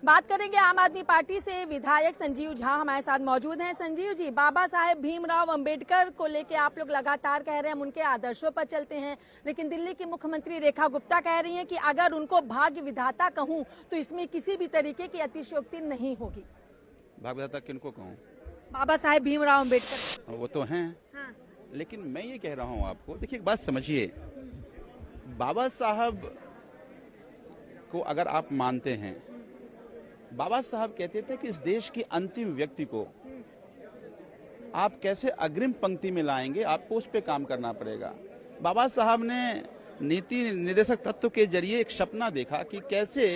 बात करेंगे आम आदमी पार्टी से। विधायक संजीव झा हमारे साथ मौजूद हैं। संजीव जी, बाबा साहेब भीमराव अंबेडकर को लेके आप लोग लगातार कह रहे हैं हम उनके आदर्शों पर चलते हैं, लेकिन दिल्ली की मुख्यमंत्री रेखा गुप्ता कह रही हैं कि अगर उनको भाग्य विधाता कहूं तो इसमें किसी भी तरीके की अतिशयोक्ति नहीं होगी। भाग्य विधाता किनको कहूँ? बाबा साहेब भीमराव अंबेडकर वो तो हैं। हाँ। लेकिन मैं ये कह रहा हूँ आपको, देखिए एक बात समझिए, बाबा साहब को अगर आप मानते हैं, बाबा साहब कहते थे कि इस देश की अंतिम व्यक्ति को आप कैसे अग्रिम पंक्ति में लाएंगे, आपको उस पर काम करना पड़ेगा। बाबा साहब ने नीति निर्देशक तत्व के जरिए एक सपना देखा कि कैसे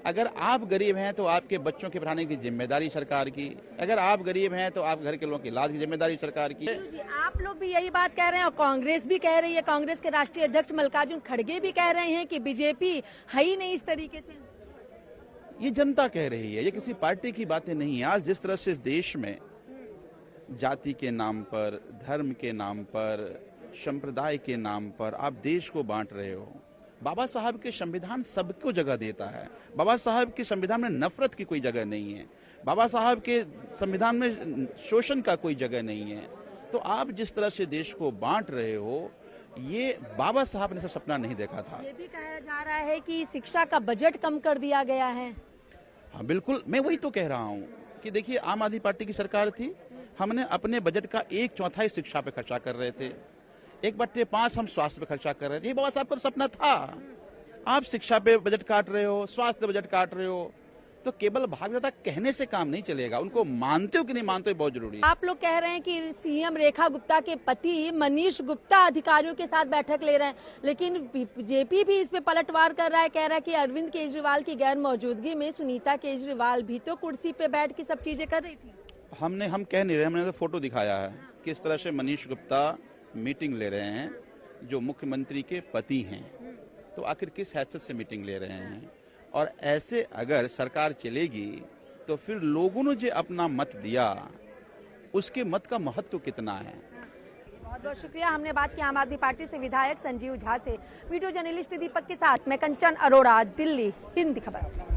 अगर आप गरीब हैं तो आपके बच्चों के पढ़ाने की जिम्मेदारी सरकार की, अगर आप गरीब हैं तो आप घर के लोगों की इलाज की जिम्मेदारी सरकार की। जी, आप लोग भी यही बात कह रहे हैं और कांग्रेस भी कह रही है। कांग्रेस के राष्ट्रीय अध्यक्ष मल्लिकार्जुन खड़गे भी कह रहे हैं कि बीजेपी है ही नहीं इस तरीके से। ये जनता कह रही है, ये किसी पार्टी की बातें नहीं है। आज जिस तरह से इस देश में जाति के नाम पर, धर्म के नाम पर, संप्रदाय के नाम पर आप देश को बांट रहे हो, बाबा साहब के संविधान सबको जगह देता है। बाबा साहब के संविधान में नफरत की कोई जगह नहीं है, बाबा साहब के संविधान में शोषण का कोई जगह नहीं है। तो आप जिस तरह से देश को बांट रहे हो, ये बाबा साहब ने सपना नहीं देखा था। ये भी कहा जा रहा है कि शिक्षा का बजट कम कर दिया गया है। हाँ बिल्कुल, मैं वही तो कह रहा हूँ कि देखिए आम आदमी पार्टी की सरकार थी, हमने अपने बजट का 1/4 शिक्षा पे खर्चा कर रहे थे, 1/5 हम स्वास्थ्य पे खर्चा कर रहे थे। ये बाबा साहब का तो सपना था। आप शिक्षा पे बजट काट रहे हो, स्वास्थ्य पे बजट काट रहे हो, तो केवल भाग्य विधाता कहने से काम नहीं चलेगा। उनको मानते हो कि नहीं मानते हो बहुत जरूरी है। आप लोग कह रहे हैं कि सीएम रेखा गुप्ता के पति मनीष गुप्ता अधिकारियों के साथ बैठक ले रहे हैं, लेकिन बीजेपी भी इस पे पलटवार कर रहा है। कह रहा है कि अरविंद केजरीवाल की गैर मौजूदगी में सुनीता केजरीवाल भी तो कुर्सी पे बैठ के सब चीजें कर रही थी। हम कह नहीं रहे, हमने तो फोटो दिखाया है किस तरह से मनीष गुप्ता मीटिंग ले रहे हैं जो मुख्यमंत्री के पति हैं। तो आखिर किस हैसियत से मीटिंग ले रहे हैं? और ऐसे अगर सरकार चलेगी तो फिर लोगों ने जो अपना मत दिया उसके मत का महत्व कितना है? बहुत बहुत शुक्रिया। हमने बात की आम आदमी पार्टी से विधायक संजीव झा से। वीडियो जर्नलिस्ट दीपक के साथ मैं कंचन अरोड़ा, दिल्ली, हिंद खबर।